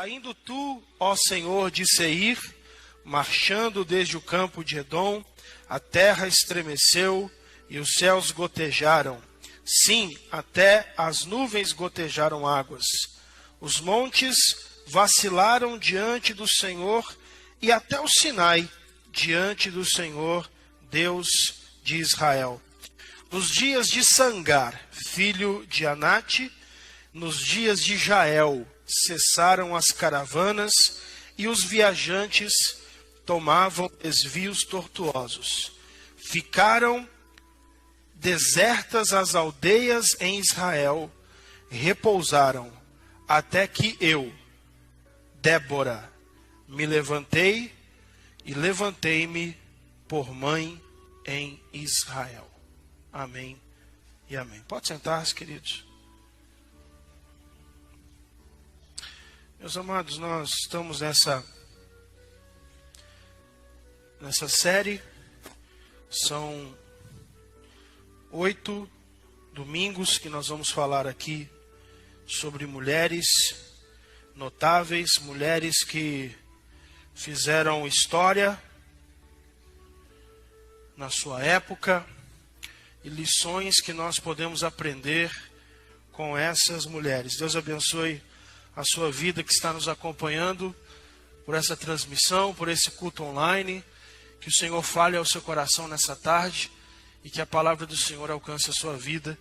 Saindo tu, ó Senhor, de Seir, marchando desde o campo de Edom, a terra estremeceu e os céus gotejaram. Sim, até as nuvens gotejaram águas. Os montes vacilaram diante do Senhor e até o Sinai diante do Senhor, Deus de Israel. Nos dias de Sangar, filho de Anate, nos dias de Jael, cessaram as caravanas e os viajantes tomavam desvios tortuosos. Ficaram desertas as aldeias em Israel, repousaram, até que eu, Débora, me levantei e levantei-me por mãe em Israel. Amém e amém. Pode sentar-se, queridos. Meus amados, nós estamos nessa série. São 8 domingos que nós vamos falar aqui sobre mulheres notáveis, mulheres que fizeram história na sua época e lições que nós podemos aprender com essas mulheres. Deus abençoe a sua vida que está nos acompanhando por essa transmissão, por esse culto online. Que o Senhor fale ao seu coração nessa tarde e que a palavra do Senhor alcance a sua vida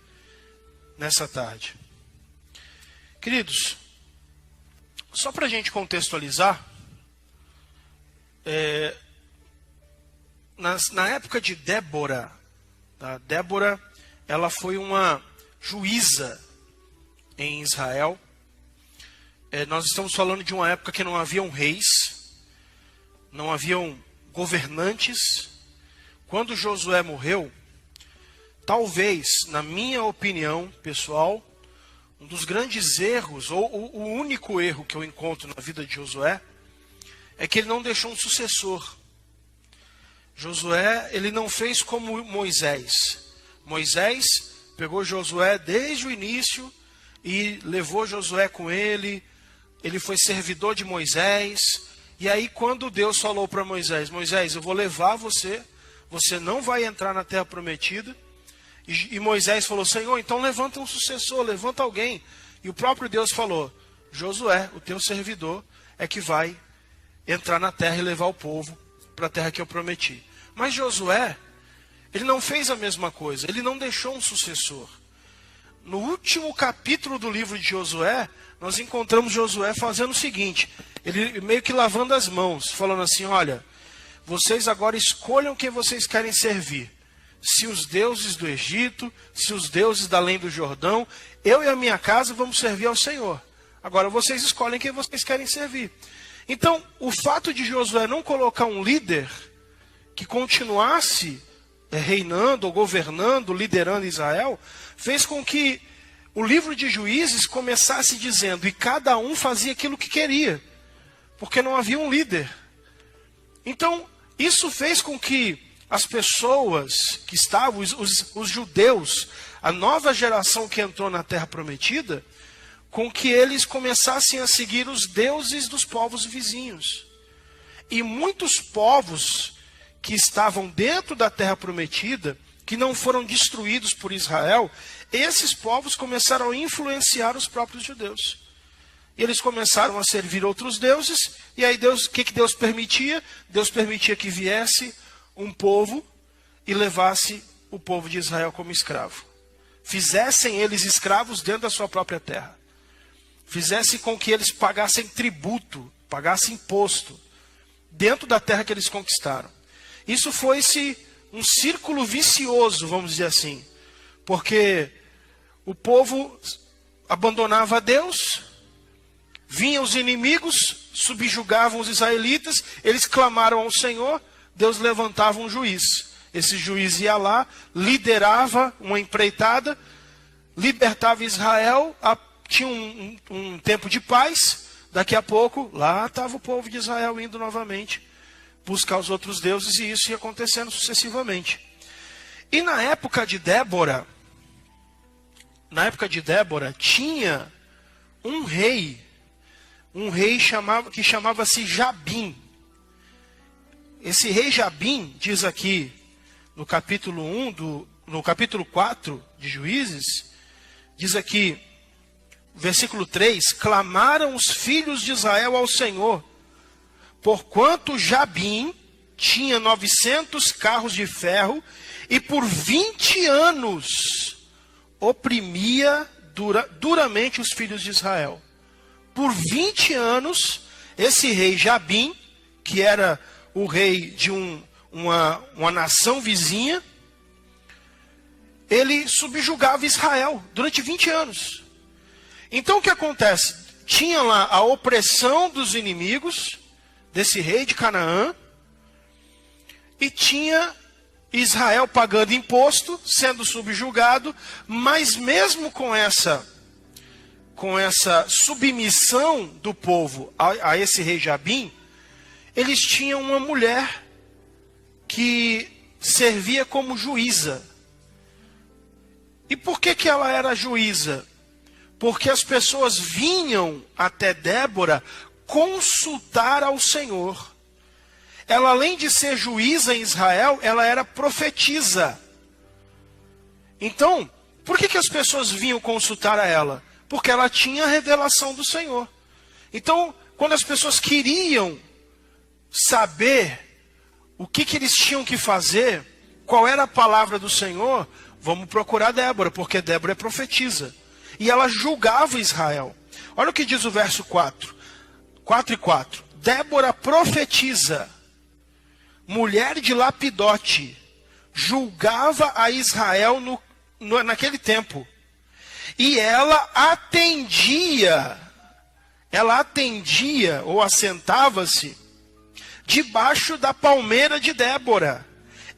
nessa tarde. Queridos, só para a gente contextualizar, na época de Débora, tá? Débora, ela foi uma juíza em Israel. Nós estamos falando de uma época que não haviam reis, não haviam governantes. Quando Josué morreu, talvez, na minha opinião pessoal, um dos grandes erros, ou o único erro que eu encontro na vida de Josué, é que ele não deixou um sucessor. Josué, ele não fez como Moisés. Moisés pegou Josué desde o início e levou Josué com ele. Ele foi servidor de Moisés. E aí quando Deus falou para Moisés, Moisés, eu vou levar você, você não vai entrar na terra prometida. E Moisés falou, Senhor, então levanta um sucessor, levanta alguém. E o próprio Deus falou, Josué, o teu servidor, é que vai entrar na terra e levar o povo para a terra que eu prometi. Mas Josué, ele não fez a mesma coisa, ele não deixou um sucessor. No último capítulo do livro de Josué, nós encontramos Josué fazendo o seguinte, ele meio que lavando as mãos, falando assim, olha, vocês agora escolham quem vocês querem servir. Se os deuses do Egito, se os deuses da além do Jordão, eu e a minha casa vamos servir ao Senhor. Agora vocês escolhem quem vocês querem servir. Então, o fato de Josué não colocar um líder que continuasse reinando ou governando, liderando Israel, fez com que o livro de Juízes começasse dizendo, e cada um fazia aquilo que queria, porque não havia um líder. Então, isso fez com que as pessoas que estavam, os judeus, a nova geração que entrou na terra prometida, com que eles começassem a seguir os deuses dos povos vizinhos. E muitos povos que estavam dentro da terra prometida, que não foram destruídos por Israel, esses povos começaram a influenciar os próprios judeus. E eles começaram a servir outros deuses, e aí Deus, o que Deus permitia? Deus permitia que viesse um povo e levasse o povo de Israel como escravo. Fizessem eles escravos dentro da sua própria terra. Fizessem com que eles pagassem tributo, pagassem imposto, dentro da terra que eles conquistaram. Isso foi-se um círculo vicioso, vamos dizer assim. Porque o povo abandonava a Deus, vinham os inimigos, subjugavam os israelitas, eles clamaram ao Senhor, Deus levantava um juiz. Esse juiz ia lá, liderava uma empreitada, libertava Israel, tinha um tempo de paz, daqui a pouco, lá estava o povo de Israel indo novamente buscar os outros deuses, e isso ia acontecendo sucessivamente. E na época de Débora, tinha um rei um rei que chamava-se Jabim. Esse rei Jabim, diz aqui no capítulo 4 de Juízes, diz aqui, versículo 3, clamaram os filhos de Israel ao Senhor, porquanto Jabim tinha 900 carros de ferro e por 20 anos oprimia duramente os filhos de Israel. Por 20 anos, esse rei Jabim, que era o rei de uma nação vizinha, ele subjugava Israel durante 20 anos. Então o que acontece? Tinha lá a opressão dos inimigos, desse rei de Canaã, e tinha Israel pagando imposto, sendo subjugado, mas mesmo com essa submissão do povo a esse rei Jabim, eles tinham uma mulher que servia como juíza. E por que ela era juíza? Porque as pessoas vinham até Débora consultar ao Senhor. Ela, além de ser juíza em Israel, ela era profetisa. Então, por que as pessoas vinham consultar a ela? Porque ela tinha a revelação do Senhor. Então, quando as pessoas queriam saber o que eles tinham que fazer, qual era a palavra do Senhor, vamos procurar Débora, porque Débora é profetisa. E ela julgava Israel. Olha o que diz o verso 4 e 4. Débora profetiza, mulher de Lapidote, julgava a Israel naquele tempo. E ela atendia ou assentava-se debaixo da palmeira de Débora,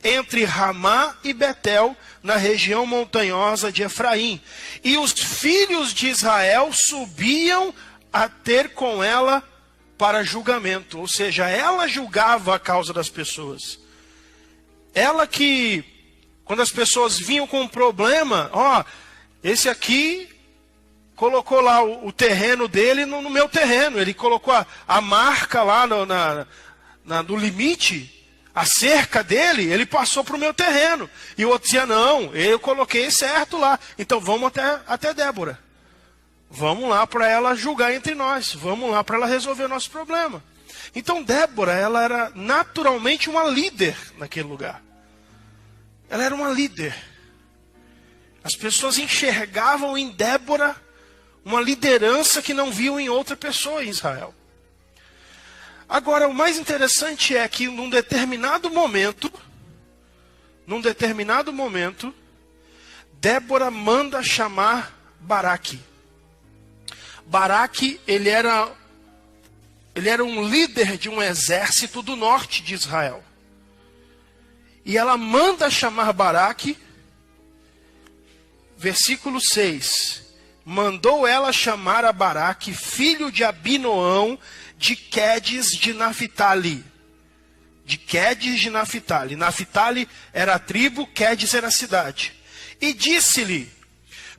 entre Ramá e Betel, na região montanhosa de Efraim. E os filhos de Israel subiam a ter com ela para julgamento. Ou seja, ela julgava a causa das pessoas. Ela que, quando as pessoas vinham com um problema, esse aqui colocou lá o terreno dele no meu terreno. Ele colocou a marca lá no limite, a cerca dele, ele passou para o meu terreno. E o outro dizia, não, eu coloquei certo lá. Então vamos até Débora. Vamos lá para ela julgar entre nós. Vamos lá para ela resolver o nosso problema. Então Débora, ela era naturalmente uma líder naquele lugar. Ela era uma líder. As pessoas enxergavam em Débora uma liderança que não viam em outra pessoa em Israel. Agora, o mais interessante é que num determinado momento, Débora manda chamar Baraque. Baraque, ele era um líder de um exército do norte de Israel. E ela manda chamar Baraque, versículo 6. Mandou ela chamar a Baraque, filho de Abinoão, de Quedes de Naphtali. Naphtali era a tribo, Quedes era a cidade. E disse-lhe,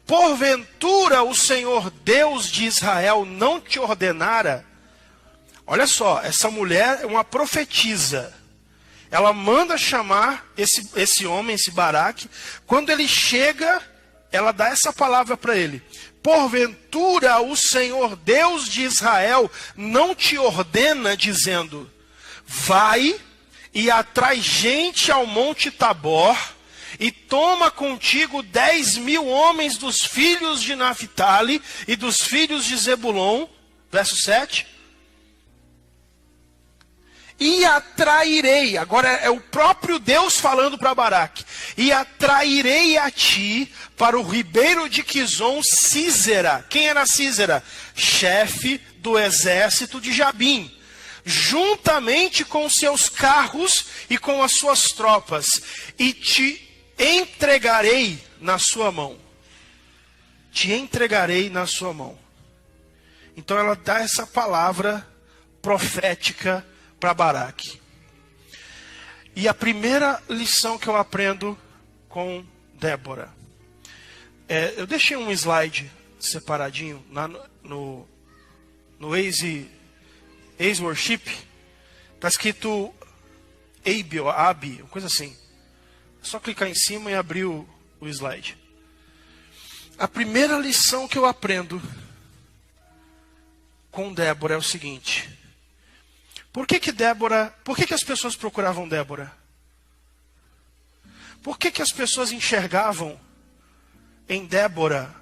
porventura o Senhor Deus de Israel não te ordenara? Olha só, essa mulher é uma profetisa. Ela manda chamar esse homem, esse Baraque. Quando ele chega, ela dá essa palavra para ele. Porventura o Senhor Deus de Israel não te ordena, dizendo, vai e atrai gente ao monte Tabor, e toma contigo 10.000 homens dos filhos de Naphtali e dos filhos de Zebulon, verso 7. E atrairei, agora é o próprio Deus falando para Baraque, e atrairei a ti para o ribeiro de Quizon Sísera. Quem era Sísera? Chefe do exército de Jabim, juntamente com seus carros e com as suas tropas, e te entregarei na sua mão. Te entregarei na sua mão. Então ela dá essa palavra profética para Baraque. E a primeira lição que eu aprendo com Débora, eu deixei um slide separadinho no Ace Worship, está escrito Abi, ou Abi, uma coisa assim. É só clicar em cima e abrir o slide. A primeira lição que eu aprendo com Débora é o seguinte: por que as pessoas procuravam Débora? Por que as pessoas enxergavam em Débora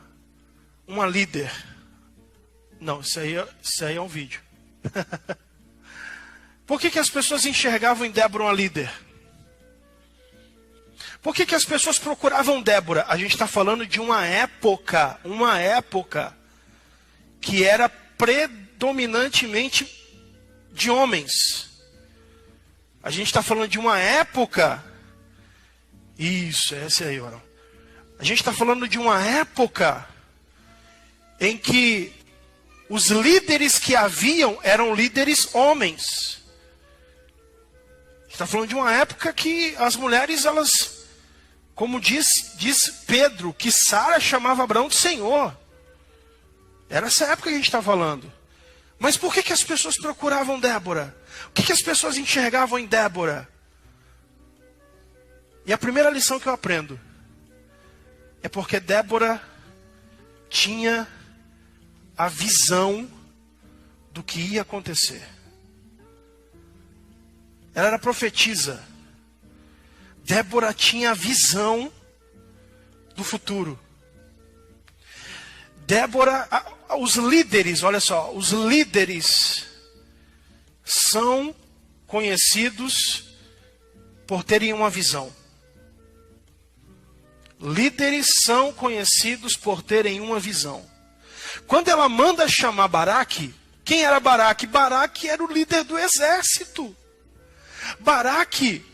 uma líder? Não, isso aí é um vídeo. Por que as pessoas enxergavam em Débora uma líder? Por que as pessoas procuravam Débora? A gente está falando de uma época que era predominantemente de homens. A gente está falando de uma época... Isso, essa aí, varão. A gente está falando de uma época em que os líderes que haviam eram líderes homens. A gente está falando de uma época que as mulheres, elas, como diz Pedro, que Sara chamava Abraão de Senhor. Era essa época que a gente está falando. Mas por que as pessoas procuravam Débora? O que as pessoas enxergavam em Débora? E a primeira lição que eu aprendo é porque Débora tinha a visão do que ia acontecer. Ela era profetisa. Débora tinha a visão do futuro. Débora, os líderes, olha só, os líderes são conhecidos por terem uma visão. Líderes são conhecidos por terem uma visão. Quando ela manda chamar Baraque, quem era Baraque? Baraque era o líder do exército. Baraque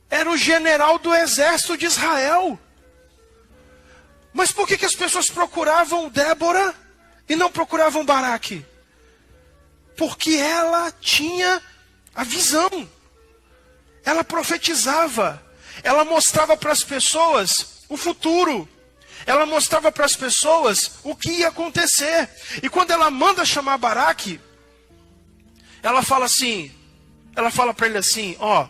era o general do exército de Israel. Mas por que as pessoas procuravam Débora e não procuravam Baraque? Porque ela tinha a visão. Ela profetizava. Ela mostrava para as pessoas o futuro. Ela mostrava para as pessoas o que ia acontecer. E quando ela manda chamar Baraque, ela fala para ele assim, ó,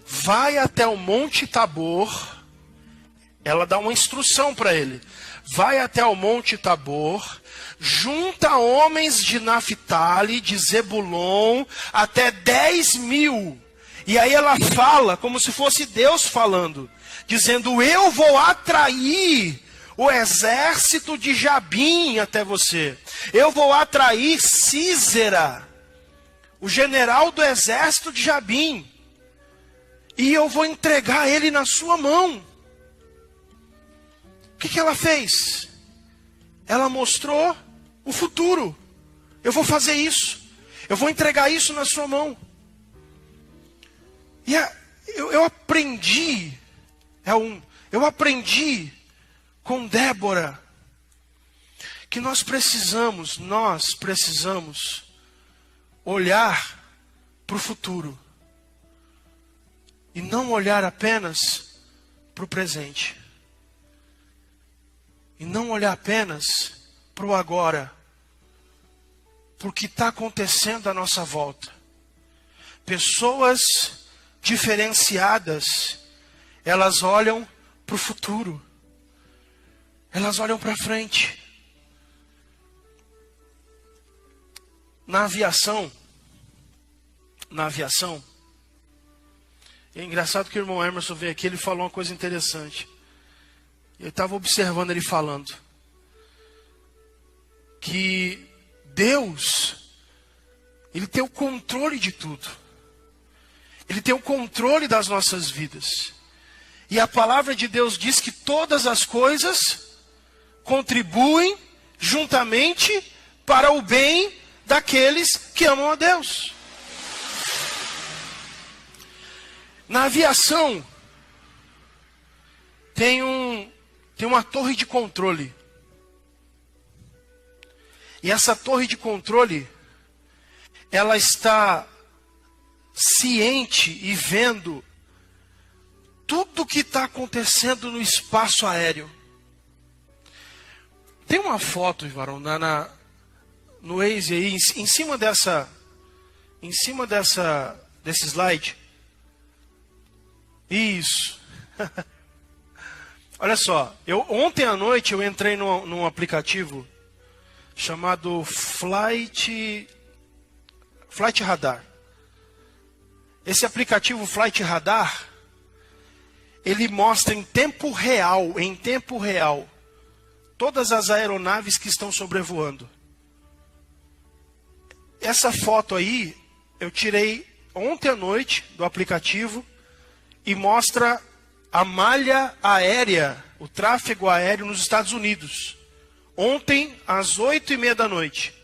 vai até o Monte Tabor. Ela dá uma instrução para ele. Vai até o Monte Tabor, junta homens de Naphtali, de Zebulon, até 10.000. E aí ela fala como se fosse Deus falando, dizendo, eu vou atrair o exército de Jabim até você. Eu vou atrair Sísera, o general do exército de Jabim. E eu vou entregar ele na sua mão. O que ela fez? Ela mostrou o futuro. Eu vou fazer isso. Eu vou entregar isso na sua mão. E eu aprendi, eu aprendi com Débora que nós precisamos olhar para o futuro e não olhar apenas para o presente. E não olhar apenas para o agora, para o que está acontecendo à nossa volta. Pessoas diferenciadas, elas olham para o futuro, elas olham para frente. Na aviação, é engraçado que o irmão Emerson veio aqui, ele falou uma coisa interessante. Eu estava observando ele falando que Deus, Ele tem o controle de tudo. Ele tem o controle das nossas vidas. E a palavra de Deus diz que todas as coisas contribuem juntamente para o bem daqueles que amam a Deus. Na aviação, tem uma torre de controle. E essa torre de controle, ela está ciente e vendo tudo o que está acontecendo no espaço aéreo. Tem uma foto, varão, no Waze aí, em cima desse slide. Isso. Olha só, ontem à noite eu entrei num aplicativo chamado Flight Radar. Esse aplicativo Flight Radar, ele mostra em tempo real, todas as aeronaves que estão sobrevoando. Essa foto aí, eu tirei ontem à noite do aplicativo e mostra a malha aérea, o tráfego aéreo nos Estados Unidos. Ontem, às 8:30 da noite.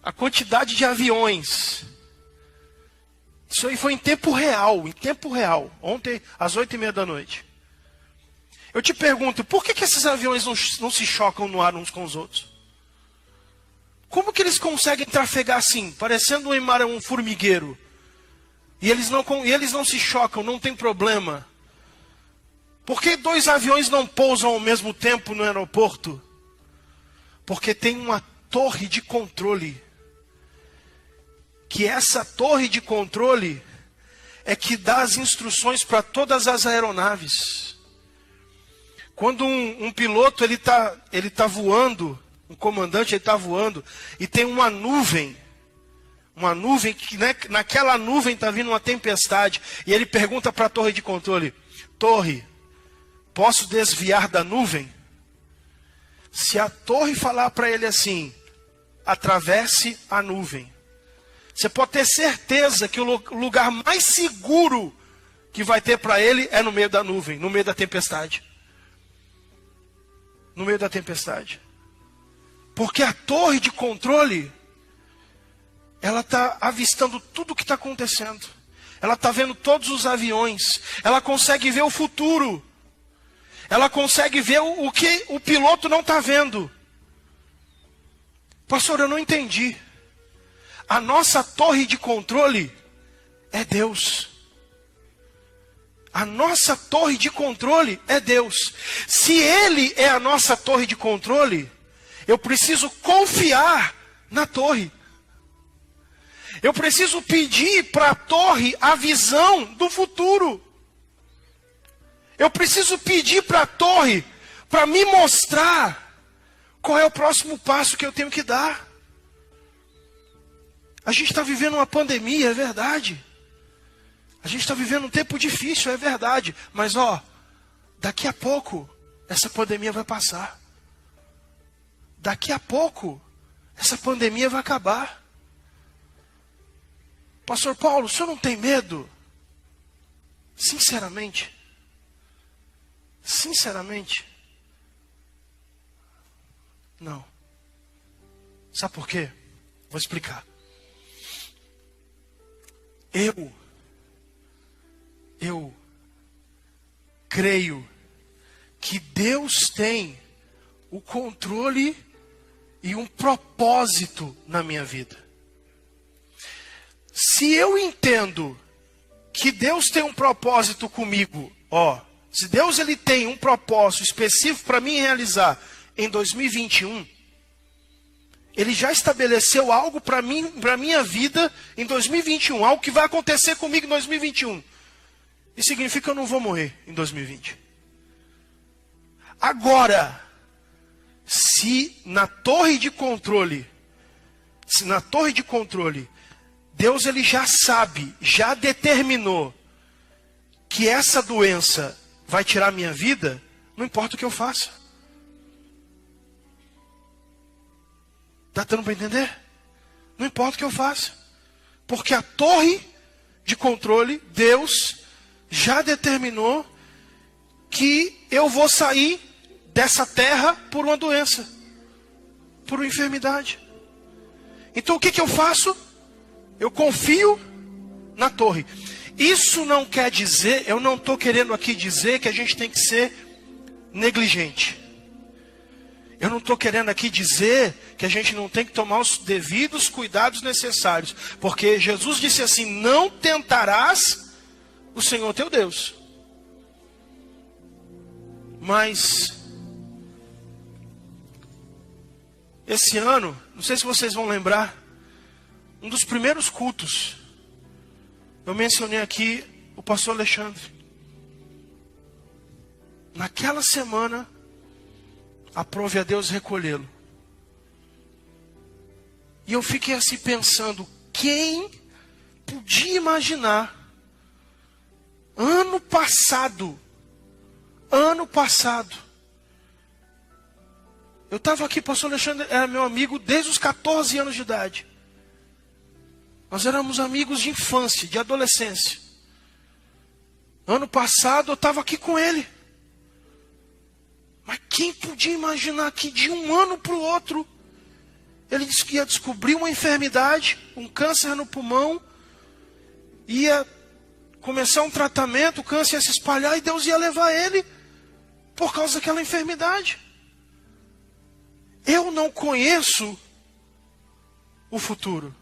A quantidade de aviões. Isso aí foi em tempo real. Ontem, às 8:30 da noite. Eu te pergunto, por que esses aviões não se chocam no ar uns com os outros? Como que eles conseguem trafegar assim, parecendo um formigueiro? E eles não se chocam, não tem problema. Por que 2 aviões não pousam ao mesmo tempo no aeroporto? Porque tem uma torre de controle. Que essa torre de controle é que dá as instruções para todas as aeronaves. Quando um piloto ele tá voando, um comandante ele está voando e tem uma nuvem que naquela nuvem está vindo uma tempestade e ele pergunta para a torre de controle: torre, posso desviar da nuvem? Se a torre falar para ele assim, atravesse a nuvem, você pode ter certeza que o lugar mais seguro que vai ter para ele é no meio da nuvem, no meio da tempestade. No meio da tempestade. Porque a torre de controle, ela está avistando tudo o que está acontecendo. Ela está vendo todos os aviões. Ela consegue ver o futuro. Ela consegue ver o que o piloto não está vendo. Pastor, eu não entendi. A nossa torre de controle é Deus. A nossa torre de controle é Deus. Se Ele é a nossa torre de controle, eu preciso confiar na torre. Eu preciso pedir para a torre a visão do futuro. Eu preciso pedir para a torre para me mostrar qual é o próximo passo que eu tenho que dar. A gente está vivendo uma pandemia, é verdade. A gente está vivendo um tempo difícil, é verdade. Mas daqui a pouco essa pandemia vai passar. Daqui a pouco essa pandemia vai acabar. Pastor Paulo, o senhor não tem medo? Sinceramente, não. Sabe por quê? Vou explicar. Eu creio que Deus tem o controle e um propósito na minha vida. Se eu entendo que Deus tem um propósito comigo, se Deus ele tem um propósito específico para mim realizar em 2021, Ele já estabeleceu algo para mim, para minha vida em 2021, algo que vai acontecer comigo em 2021. Isso significa que eu não vou morrer em 2020. Agora, se na torre de controle, Deus ele já sabe, já determinou que essa doença vai tirar minha vida, não importa o que eu faça. Está dando para entender? Não importa o que eu faça. Porque a torre de controle, Deus já determinou que eu vou sair dessa terra por uma doença, por uma enfermidade. Então o que eu faço? Eu confio na torre. Isso não quer dizer, eu não estou querendo aqui dizer que a gente tem que ser negligente. Eu não estou querendo aqui dizer que a gente não tem que tomar os devidos cuidados necessários. Porque Jesus disse assim: não tentarás o Senhor teu Deus. Mas Esse ano, não sei se vocês vão lembrar, um dos primeiros cultos, eu mencionei aqui o pastor Alexandre. Naquela semana, aprove a Deus recolhê-lo. E eu fiquei assim pensando, quem podia imaginar, ano passado, eu estava aqui, pastor Alexandre era meu amigo desde os 14 anos de idade. Nós éramos amigos de infância, de adolescência. Ano passado eu estava aqui com ele. Mas quem podia imaginar que de um ano para o outro, ele disse que ia descobrir uma enfermidade, um câncer no pulmão, ia começar um tratamento, o câncer ia se espalhar e Deus ia levar ele por causa daquela enfermidade. Eu não conheço o futuro,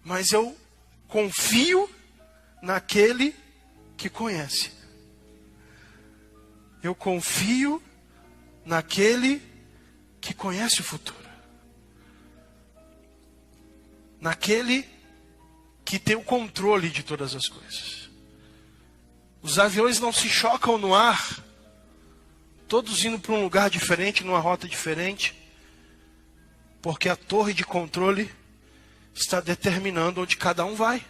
mas eu confio naquele que conhece. Eu confio naquele que conhece o futuro. Naquele que tem o controle de todas as coisas. Os aviões não se chocam no ar, todos indo para um lugar diferente, numa rota diferente, porque a torre de controle está determinando onde cada um vai.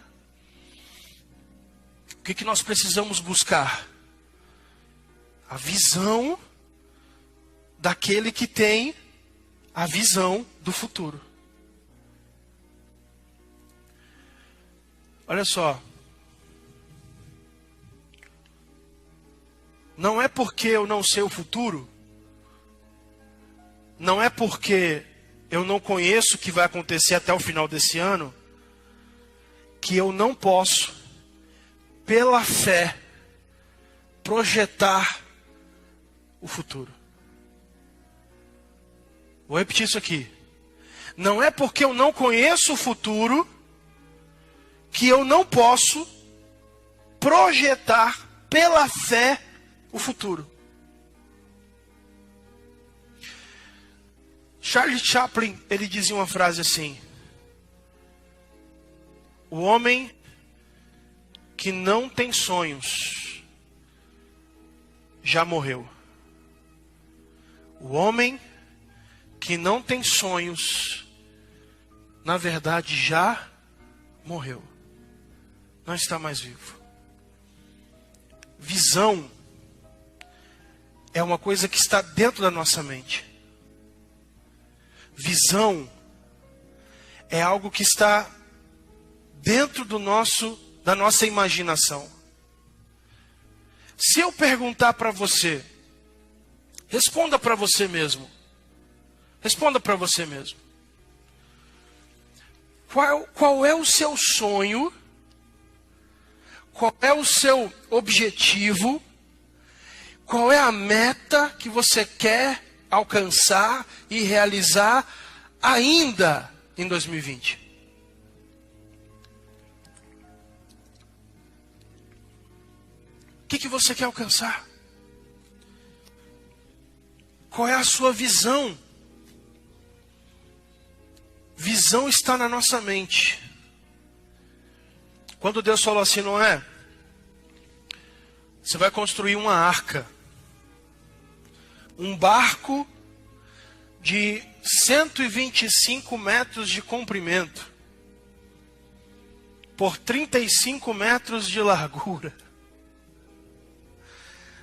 O que nós precisamos buscar? A visão daquele que tem a visão do futuro. Olha só. Não é porque eu não sei o futuro, não é porque eu não conheço o que vai acontecer até o final desse ano, que eu não posso, pela fé, projetar o futuro. Vou repetir isso aqui. Não é porque eu não conheço o futuro que eu não posso projetar pela fé o futuro. Charles Chaplin, ele dizia uma frase assim: o homem que não tem sonhos já morreu. O homem que não tem sonhos, na verdade, já morreu. Não está mais vivo. Visão é uma coisa que está dentro da nossa mente. Visão é algo que está dentro da nossa imaginação. Se eu perguntar para você, responda para você mesmo. Responda para você mesmo. Qual é o seu sonho? Qual é o seu objetivo? Qual é a meta que você quer alcançar e realizar ainda em 2020? O que você quer alcançar? Qual é a sua visão? Visão está na nossa mente. Quando Deus falou assim, Noé, você vai construir uma arca, um barco de 125 metros de comprimento, por 35 metros de largura.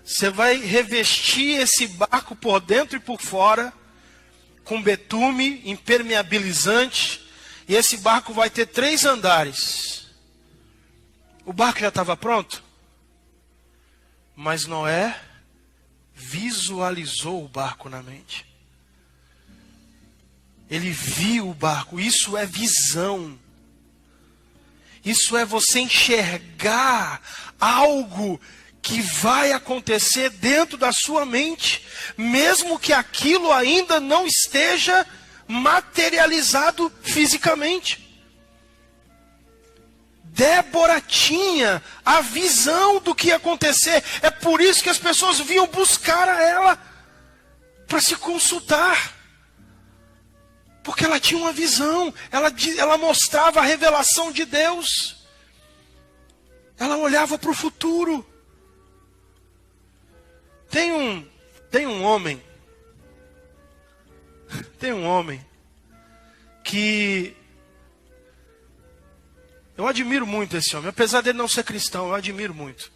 Você vai revestir esse barco por dentro e por fora com betume impermeabilizante, e esse barco vai ter 3 andares. O barco já estava pronto, mas Noé visualizou o barco na mente. Ele viu o barco. Isso é visão. Isso é você enxergar algo que vai acontecer dentro da sua mente, mesmo que aquilo ainda não esteja materializado fisicamente. Débora tinha a visão do que ia acontecer. É por isso que as pessoas vinham buscar a ela para se consultar. Porque ela tinha uma visão, ela mostrava a revelação de Deus. Ela olhava para o futuro. Tem um homem que eu admiro muito esse homem, apesar dele não ser cristão, eu admiro muito.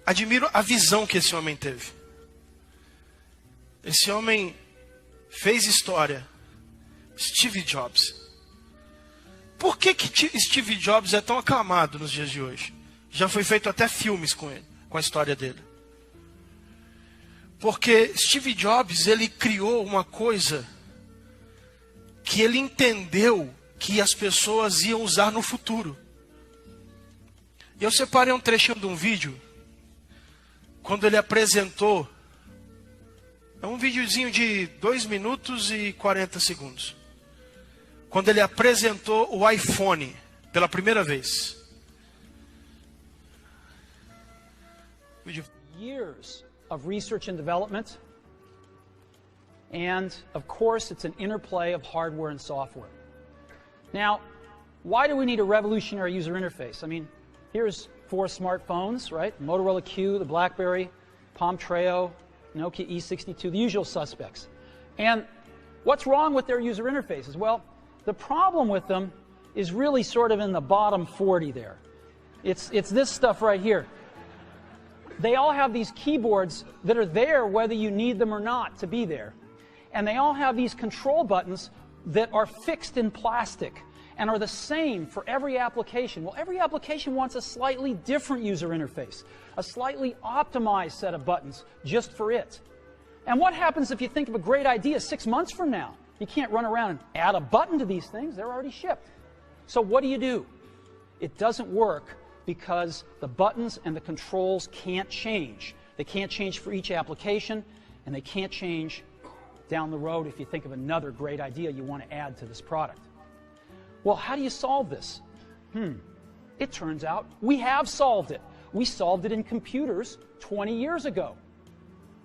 Admiro a visão que esse homem teve. Esse homem fez história. Steve Jobs. Por que Steve Jobs é tão aclamado nos dias de hoje? Já foi feito até filmes com ele, com a história dele. Porque Steve Jobs, ele criou uma coisa que ele entendeu que as pessoas iam usar no futuro. E eu separei um trechinho de um vídeo, quando ele apresentou, é um videozinho de 2 minutos e 40 segundos. Quando ele apresentou o iPhone pela primeira vez. Years of research and development, and of course it's an interplay of hardware and software. Now, why do we need a revolutionary user interface? I mean, here's 4 smartphones, right? Motorola Q, the BlackBerry, Palm Treo, Nokia E62, the usual suspects. And what's wrong with their user interfaces? Well, the problem with them is really sort of in the bottom 40 there. It's this stuff right here. They all have these keyboards that are there whether you need them or not to be there. And they all have these control buttons that are fixed in plastic and are the same for every application. Well, every application wants a slightly different user interface, a slightly optimized set of buttons just for it. And what happens if you think of a great idea 6 months from now? You can't run around and add a button to these things. They're already shipped. So what do? It doesn't work because the buttons and the controls can't change. They can't change for each application, and they can't change down the road if you think of another great idea you want to add to this product. Well, how do you solve this? It turns out we have solved it. We solved it in computers 20 years ago.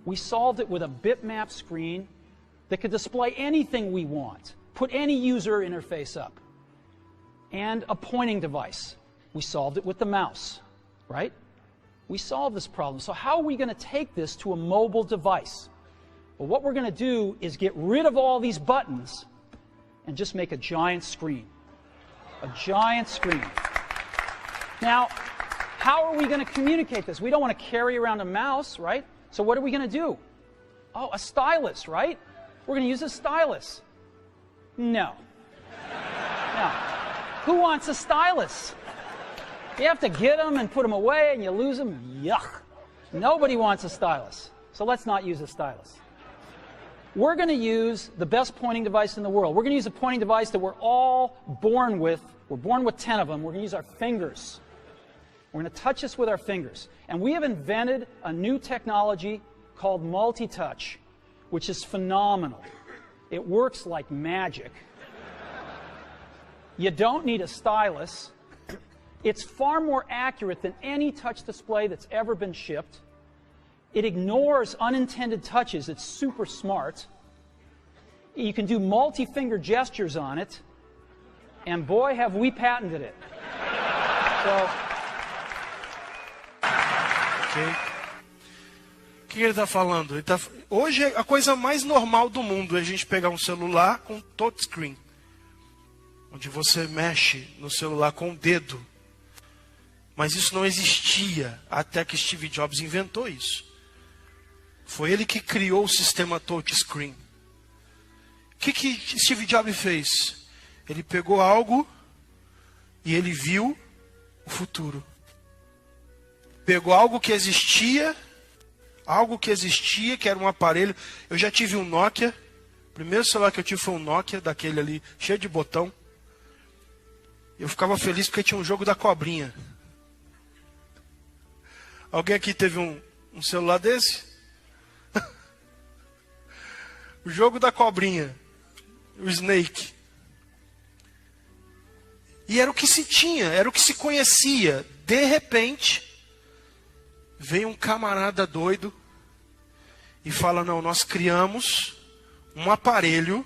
We solved it with a bitmap screen that could display anything we want, put any user interface up, and a pointing device. We solved it with the mouse, right? We solved this problem. So how are we going to take this to a mobile device? Well, what we're going to do is get rid of all these buttons and just make a giant screen. A giant screen. Now, how are we going to communicate this? We don't want to carry around a mouse, right? So what are we going to do? Oh, a stylus, right? We're going to use a stylus. No. No. Who wants a stylus? You have to get them and put them away and you lose them. Yuck. Nobody wants a stylus. So let's not use a stylus. We're going to use the best pointing device in the world. We're going to use a pointing device that we're all born with. We're born with 10 of them. We're going to use our fingers. We're going to touch this with our fingers. And we have invented a new technology called multi-touch, which is phenomenal. It works like magic. You don't need a stylus. It's far more accurate than any touch display that's ever been shipped. It ignores unintended touches. It's super smart. You can do multi-finger gestures on it. And boy, have we patented it. So... Okay. O que ele está falando? Hoje a coisa mais normal do mundo é a gente pegar um celular com touchscreen, onde você mexe no celular com o dedo. Mas isso não existia até que Steve Jobs inventou isso. Foi ele que criou o sistema touchscreen. O que Steve Jobs fez? Ele pegou algo e ele viu o futuro. Pegou algo que existia, que era um aparelho. Eu já tive um Nokia. O primeiro celular que eu tive foi um Nokia, daquele ali, cheio de botão. Eu ficava feliz porque tinha um jogo da cobrinha. Alguém aqui teve um celular desse? O jogo da cobrinha. O Snake. E era o que se tinha, era o que se conhecia. De repente, veio um camarada doido e fala, não, nós criamos um aparelho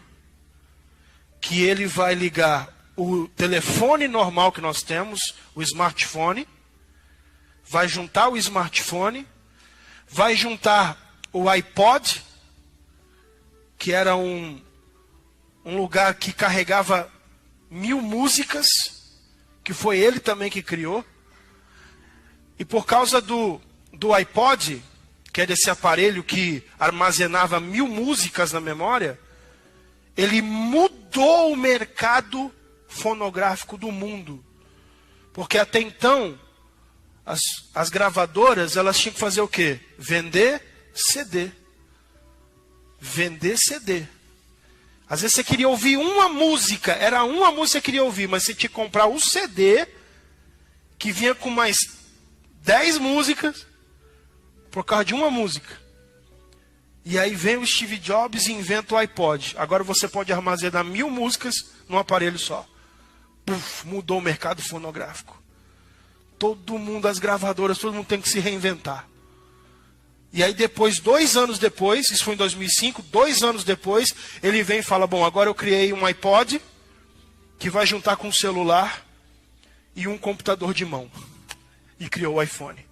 que ele vai ligar o telefone normal que nós temos, o smartphone, vai juntar o smartphone, vai juntar o iPod, que era um lugar que carregava 1000 músicas, que foi ele também que criou. E por causa do iPod, que é desse aparelho que armazenava 1000 músicas na memória, ele mudou o mercado fonográfico do mundo. Porque até então, as gravadoras, elas tinham que fazer o quê? Vender CD. Vender CD. Às vezes você queria ouvir uma música, era uma música que você queria ouvir, mas você tinha que comprar um CD, que vinha com mais 10 músicas, por causa de uma música. E aí vem o Steve Jobs e inventa o iPod. Agora você pode armazenar 1000 músicas num aparelho só. Puf, mudou o mercado fonográfico. Todo mundo, as gravadoras, todo mundo tem que se reinventar. E aí depois, 2 anos depois, isso foi em 2005, 2 anos depois, ele vem e fala, bom, agora eu criei um iPod, que vai juntar com um celular e um computador de mão. E criou o iPhone.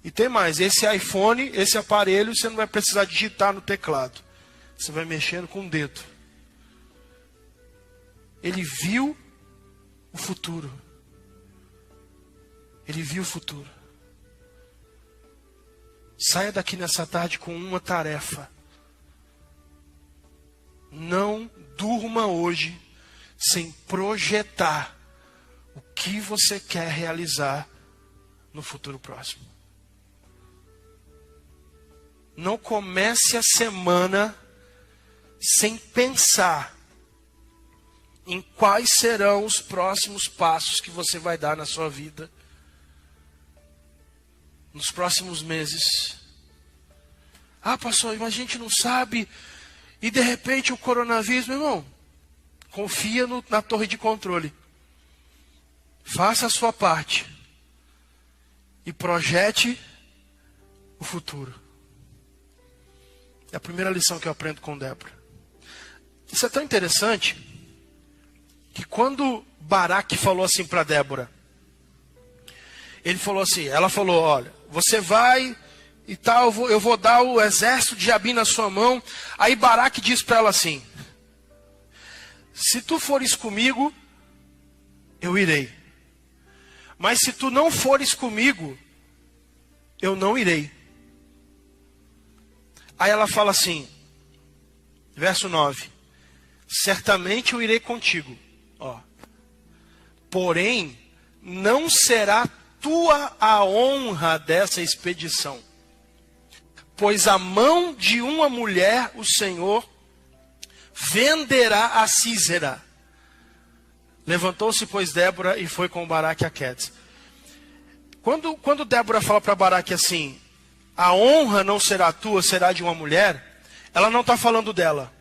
E tem mais, esse iPhone, esse aparelho, você não vai precisar digitar no teclado. Você vai mexendo com o dedo. Ele viu o futuro. Ele viu o futuro. Saia daqui nessa tarde com uma tarefa. Não durma hoje sem projetar o que você quer realizar no futuro próximo. Não comece a semana sem pensar em quais serão os próximos passos que você vai dar na sua vida nos próximos meses. Ah, pastor, mas a gente não sabe, e de repente o coronavírus, meu irmão, confia na torre de controle. Faça a sua parte e projete o futuro. É a primeira lição que eu aprendo com Débora. Isso é tão interessante que quando Baraque falou assim para Débora, ele falou assim, ela falou, olha, você vai e tal, eu vou dar o exército de Jabim na sua mão. Aí Baraque diz para ela assim, se tu fores comigo, eu irei. Mas se tu não fores comigo, eu não irei. Aí ela fala assim, verso 9, certamente eu irei contigo, ó. Porém, não será tua a honra dessa expedição, pois a mão de uma mulher o Senhor venderá a Sísera. Levantou-se, pois, Débora e foi com Baraque a Quedes. Quando Débora fala para Baraque assim, a honra não será tua, será de uma mulher, ela não está falando dela.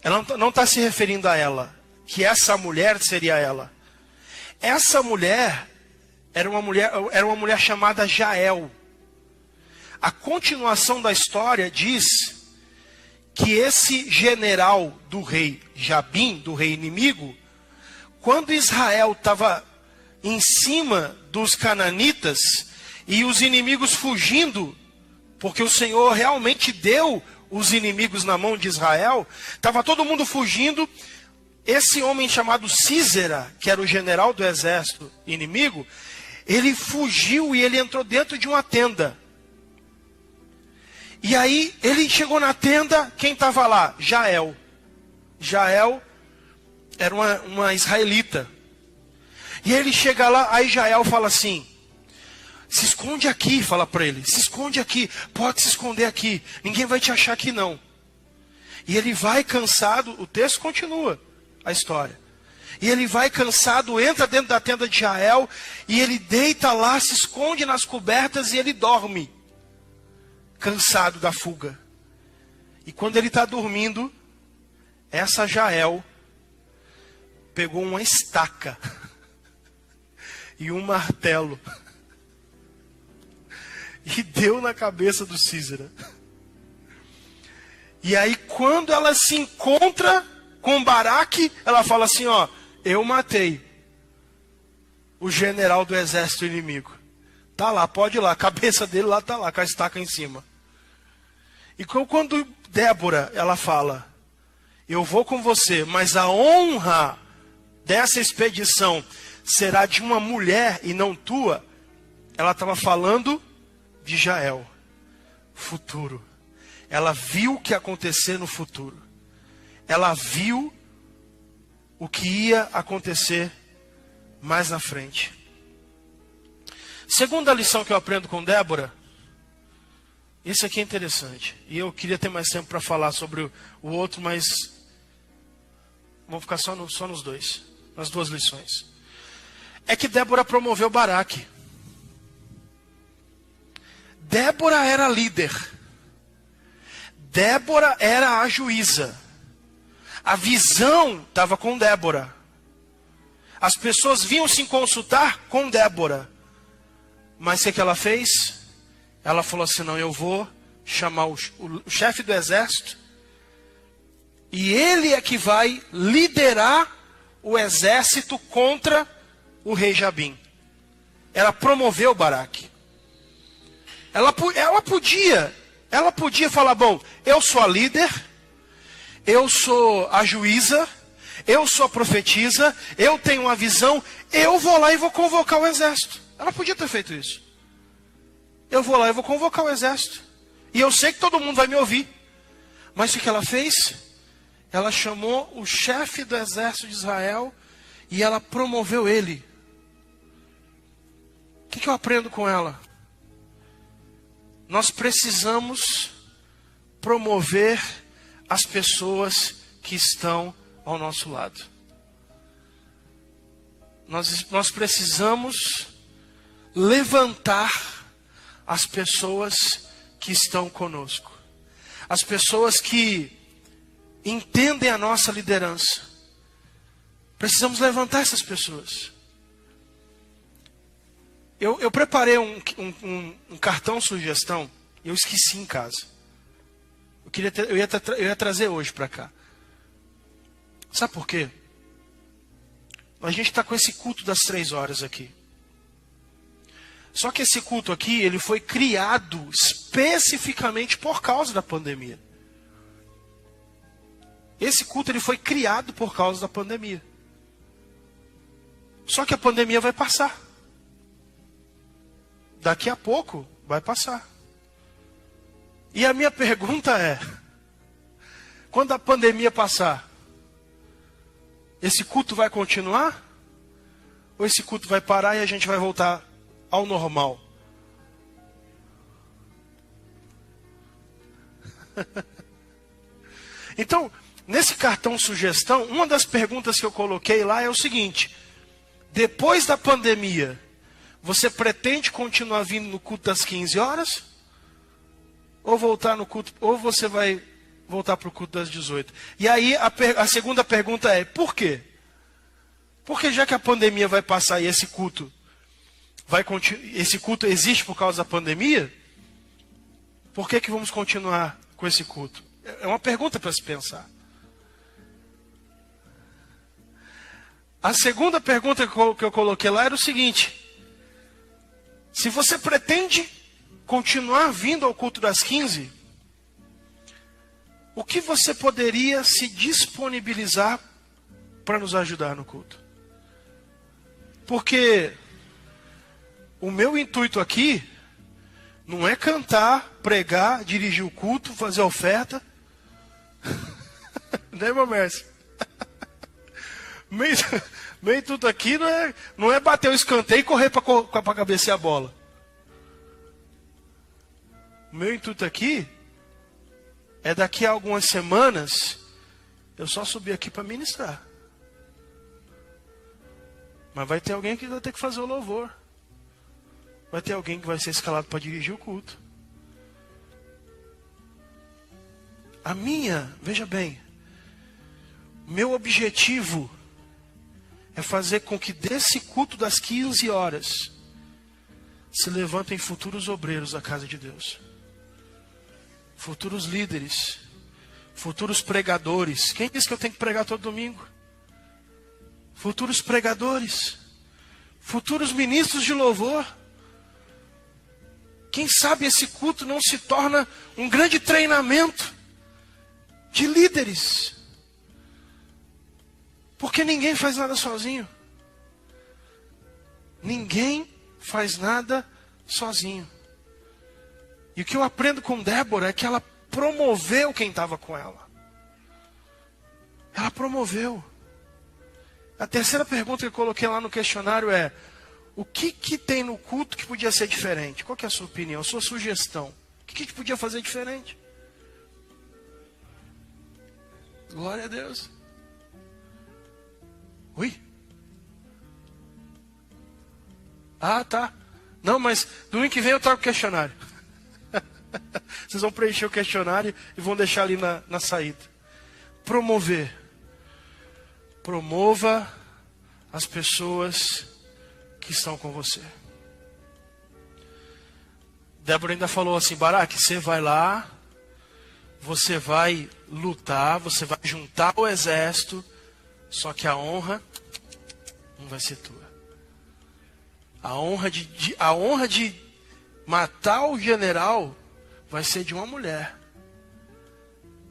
Ela não está se referindo a ela, que essa mulher seria ela. Essa mulher era uma mulher chamada Jael. A continuação da história diz que esse general do rei Jabim, do rei inimigo, quando Israel estava em cima dos cananitas e os inimigos fugindo, porque o Senhor realmente deu os inimigos na mão de Israel, estava todo mundo fugindo. Esse homem chamado Sísera, que era o general do exército inimigo, ele fugiu e ele entrou dentro de uma tenda. E aí ele chegou na tenda, quem estava lá? Jael. Jael era uma israelita. E ele chega lá, aí Jael fala assim, se esconde aqui, fala para ele, se esconde aqui, pode se esconder aqui, ninguém vai te achar aqui não. E ele vai cansado, o texto continua a história. E ele vai cansado, entra dentro da tenda de Jael, e ele deita lá, se esconde nas cobertas e ele dorme. Cansado da fuga. E quando ele está dormindo, essa Jael pegou uma estaca e um martelo e deu na cabeça do Sísera. E aí quando ela se encontra com Baraque, ela fala assim, ó, eu matei o general do exército inimigo. Tá lá, pode ir lá, a cabeça dele lá tá lá, com a estaca em cima. E quando Débora, ela fala, eu vou com você, mas a honra dessa expedição será de uma mulher e não tua, ela estava falando de Jael, futuro. Ela viu o que ia acontecer no futuro. Ela viu o que ia acontecer mais na frente. Segunda lição que eu aprendo com Débora, isso aqui é interessante. E eu queria ter mais tempo para falar sobre o outro, mas vamos ficar só nos dois, nas duas lições. É que Débora promoveu Baraque. Débora era líder. Débora era a juíza. A visão estava com Débora. As pessoas vinham se consultar com Débora. Mas o que ela fez? Ela falou assim, não, eu vou chamar o chefe do exército. E ele é que vai liderar o exército contra o rei Jabim. Ela promoveu Baraque. Ela podia falar, bom, eu sou a líder, eu sou a juíza, eu sou a profetisa, eu tenho uma visão, eu vou lá e vou convocar o exército. Ela podia ter feito isso. Eu vou lá e vou convocar o exército. E eu sei que todo mundo vai me ouvir. Mas o que ela fez? Ela chamou o chefe do exército de Israel e ela promoveu ele. O que eu aprendo com ela? Nós precisamos promover as pessoas que estão ao nosso lado. Nós precisamos levantar as pessoas que estão conosco. As pessoas que entendem a nossa liderança. Precisamos levantar essas pessoas. Eu preparei um cartão sugestão e eu esqueci em casa. Eu ia trazer hoje para cá. Sabe por quê? A gente está com esse culto das 3 horas aqui. Só que esse culto aqui, ele foi criado especificamente por causa da pandemia. Esse culto ele foi criado por causa da pandemia. Só que a pandemia vai passar. Daqui a pouco vai passar. E a minha pergunta é, quando a pandemia passar, esse culto vai continuar? Ou esse culto vai parar e a gente vai voltar ao normal? Então, nesse cartão sugestão, uma das perguntas que eu coloquei lá é o seguinte: depois da pandemia, você pretende continuar vindo no culto das 15 horas? Ou voltar no culto, ou você vai voltar para o culto das 18? E aí a segunda pergunta é, por quê? Porque já que a pandemia vai passar e esse culto existe por causa da pandemia, por que vamos continuar com esse culto? É uma pergunta para se pensar. A segunda pergunta que eu coloquei lá era o seguinte: se você pretende continuar vindo ao culto das 15, o que você poderia se disponibilizar para nos ajudar no culto? Porque o meu intuito aqui não é cantar, pregar, dirigir o culto, fazer oferta. Né, irmão Mércio? Meu intuito aqui não é bater o escanteio e correr para cabecear a bola. O meu intuito aqui é daqui a algumas semanas eu só subir aqui para ministrar. Mas vai ter alguém que vai ter que fazer o louvor. Vai ter alguém que vai ser escalado para dirigir o culto. Veja bem, meu objetivo é fazer com que desse culto das 15 horas se levantem futuros obreiros da casa de Deus. Futuros líderes. Futuros pregadores. Quem disse que eu tenho que pregar todo domingo? Futuros pregadores. Futuros ministros de louvor. Quem sabe esse culto não se torna um grande treinamento de líderes. Porque ninguém faz nada sozinho. Ninguém faz nada sozinho. E o que eu aprendo com Débora é que ela promoveu quem estava com ela. Ela promoveu. A terceira pergunta que eu coloquei lá no questionário é: o que tem no culto que podia ser diferente? Qual que é a sua opinião, a sua sugestão? O que podia fazer diferente? Glória a Deus. Ui? Ah, tá. Não, mas domingo que vem eu trago o questionário. Vocês vão preencher o questionário e vão deixar ali na saída. Promover. Promova as pessoas que estão com você. Débora ainda falou assim: Baraque, você vai lá, você vai lutar, você vai juntar o exército, só que a honra não vai ser tua. A honra de matar o general vai ser de uma mulher.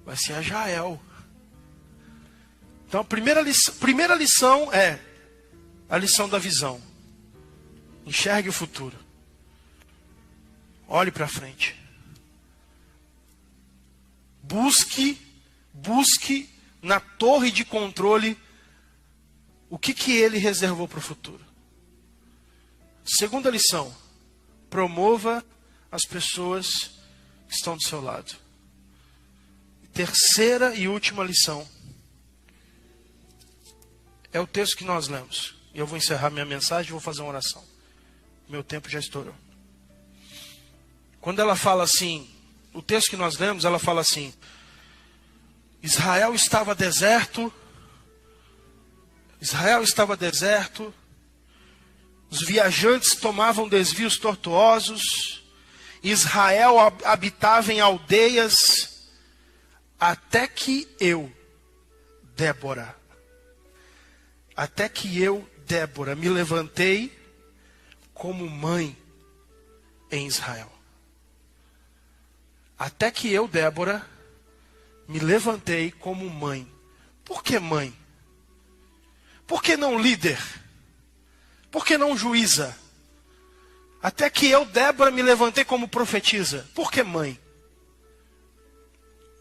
Vai ser a Jael. Então a primeira lição é a lição da visão. Enxergue o futuro. Olhe para frente. Busque na torre de controle o que ele reservou para o futuro. Segunda lição: promova as pessoas que estão do seu lado. Terceira e última lição é o texto que nós lemos. Eu vou encerrar minha mensagem e vou fazer uma oração. Meu tempo já estourou. Quando ela fala assim, o texto que nós lemos, ela fala assim: Israel estava deserto, os viajantes tomavam desvios tortuosos, Israel habitava em aldeias, até que eu, Débora, me levantei como mãe em Israel. Até que eu, Débora, me levantei como mãe. Por que mãe? Por que não líder? Por que não juíza? Até que eu, Débora, me levantei como profetisa. Por que mãe?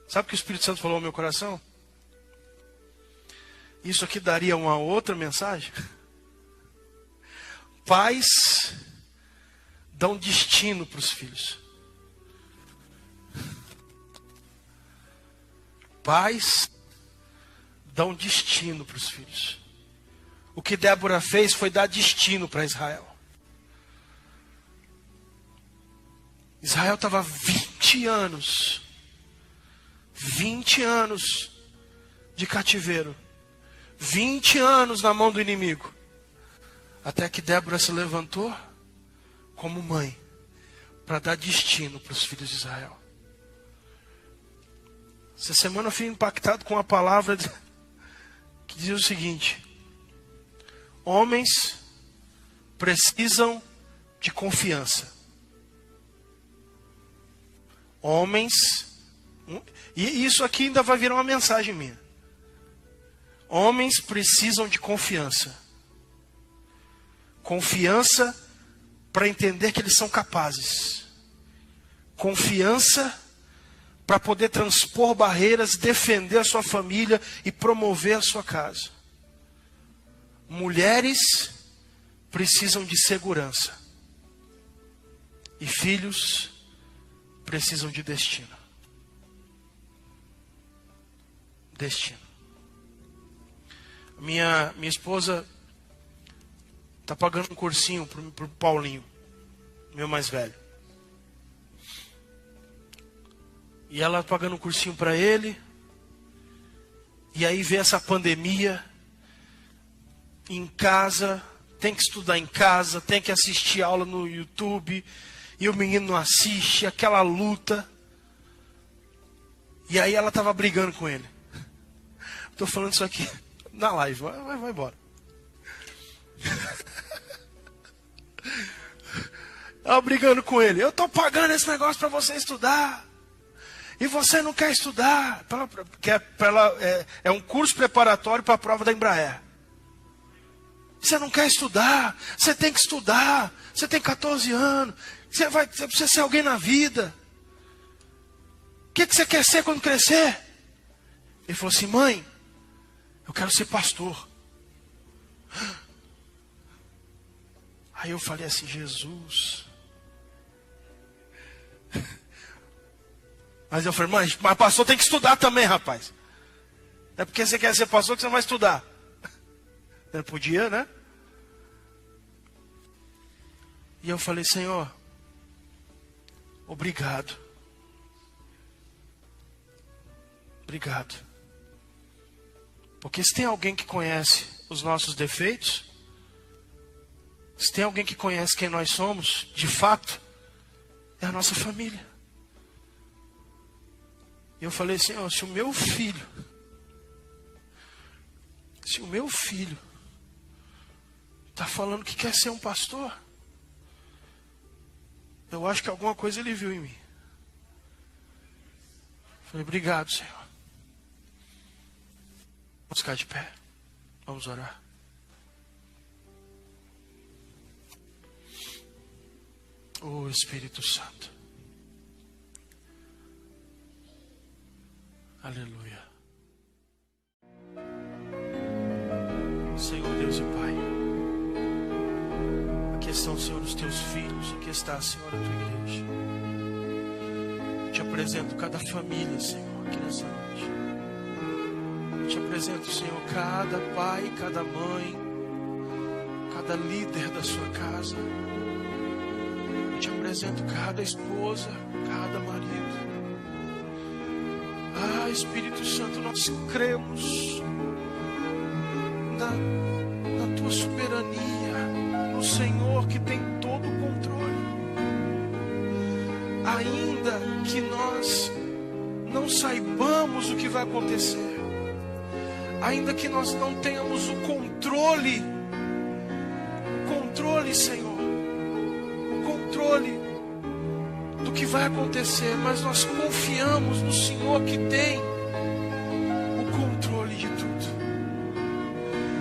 Sabe o que o Espírito Santo falou ao meu coração? Isso aqui daria uma outra mensagem. Pais dão destino para os filhos. Pais dão destino para os filhos. O que Débora fez foi dar destino para Israel. Israel estava 20 anos de cativeiro. 20 anos na mão do inimigo. Até que Débora se levantou como mãe para dar destino para os filhos de Israel. Essa semana eu fui impactado com uma palavra que diz o seguinte: homens precisam de confiança. E isso aqui ainda vai virar uma mensagem minha. Homens precisam de confiança. Confiança para entender que eles são capazes. Confiança para poder transpor barreiras, defender a sua família e promover a sua casa. Mulheres precisam de segurança. E filhos precisam de destino. Destino. Minha esposa está pagando um cursinho para o Paulinho, meu mais velho. E ela pagando um cursinho para ele. E aí vê essa pandemia. Em casa, tem que estudar em casa, tem que assistir aula no YouTube. E o menino não assiste, aquela luta. E aí ela estava brigando com ele. Estou falando isso aqui na live, vai embora. Ela brigando com ele. Eu estou pagando esse negócio para você estudar. E você não quer estudar. É um curso preparatório para a prova da Embraer. Você não quer estudar. Você tem que estudar. Você tem 14 anos. Você precisa ser alguém na vida. O que você quer ser quando crescer? Ele falou assim: mãe, eu quero ser pastor. Aí eu falei assim: Jesus. Mas eu falei: mas pastor tem que estudar também, rapaz. Não é porque você quer ser pastor que você não vai estudar. Não podia, né? E eu falei: Senhor, obrigado. Obrigado. Porque se tem alguém que conhece os nossos defeitos, se tem alguém que conhece quem nós somos, de fato, é a nossa família. E eu falei: Senhor, se o meu filho está falando que quer ser um pastor, eu acho que alguma coisa ele viu em mim. Falei: obrigado, Senhor. Vamos ficar de pé. Vamos orar. Oh Espírito Santo. Aleluia. Senhor Deus e Pai, aqui estão, Senhor, os teus filhos. Aqui está, Senhor, a tua igreja. Eu te apresento cada família, Senhor, aqui nessa noite. Eu te apresento, Senhor, cada pai, cada mãe, cada líder da sua casa. Eu te apresento cada esposa, cada marido. Ah, Espírito Santo, nós cremos na tua soberania, no Senhor que tem todo o controle. Ainda que nós não saibamos o que vai acontecer, ainda que nós não tenhamos o controle, Senhor, o controle do que vai acontecer, mas nós confiamos no Senhor que tem o controle de tudo.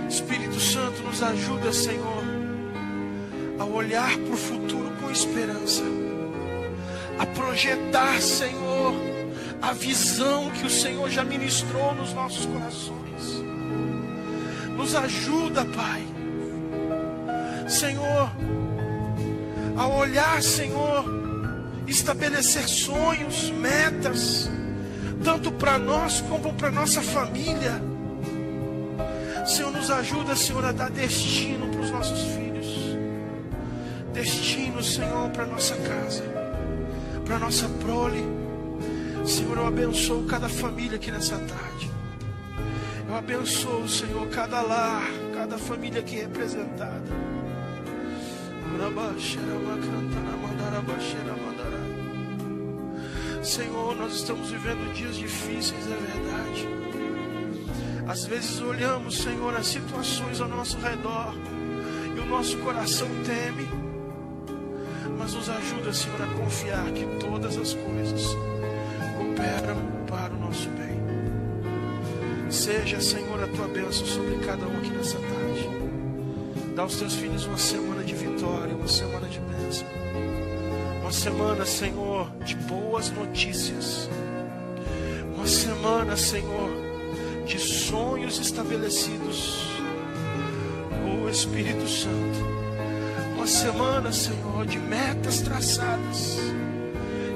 Espírito Santo, nos ajuda, Senhor, a olhar para o futuro com esperança, a projetar, Senhor, a visão que o Senhor já ministrou nos nossos corações. Nos ajuda, Pai, Senhor, a olhar, Senhor, estabelecer sonhos, metas, tanto para nós como para nossa família. Senhor, nos ajuda, Senhor, a dar destino para os nossos filhos, destino, Senhor, para nossa casa, para nossa prole. Senhor, eu abençoo cada família aqui nessa tarde. Eu abençoo, Senhor, cada lar, cada família aqui representada. Senhor, nós estamos vivendo dias difíceis, é verdade. Às vezes olhamos, Senhor, as situações ao nosso redor e o nosso coração teme. Mas nos ajuda, Senhor, a confiar que todas as coisas cooperam para o nosso bem. Seja, Senhor, a tua bênção sobre cada um aqui nessa tarde. Dá aos teus filhos uma semana de vitória, uma semana de bênção. Uma semana, Senhor, de boas notícias. Uma semana, Senhor, de sonhos estabelecidos. Oh Espírito Santo. Uma semana, Senhor, de metas traçadas.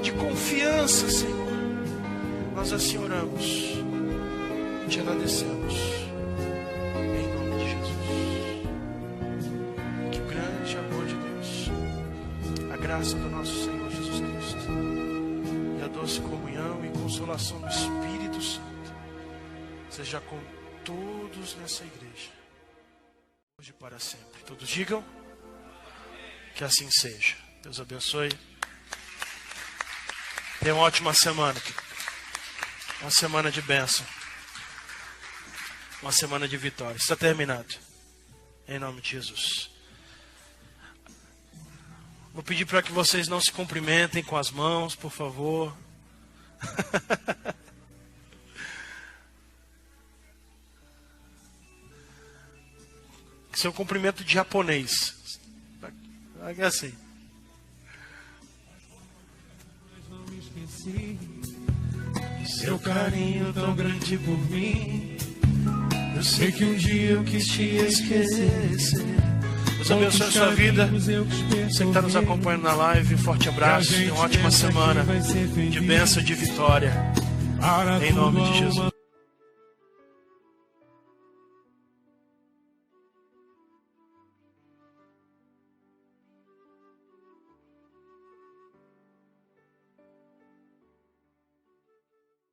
De confiança, Senhor. Nós assim oramos. Te agradecemos. Em nome de Jesus. Que o grande amor de Deus, a graça do nosso Senhor Jesus Cristo e a doce comunhão e consolação do Espírito Santo seja com todos nessa igreja, hoje e para sempre. Todos digam que assim seja. Deus abençoe. Tenha uma ótima semana. Uma semana de bênção. Uma semana de vitória. Está terminado. Em nome de Jesus. Vou pedir para que vocês não se cumprimentem com as mãos, por favor. Isso é um cumprimento de japonês. É assim. Seu carinho tão grande por mim. Eu sei que um dia eu quis te esquecer. Deus abençoe a sua vida. Você que está nos acompanhando na live, forte abraço e uma ótima semana de bênção e de vitória. Em nome de Jesus.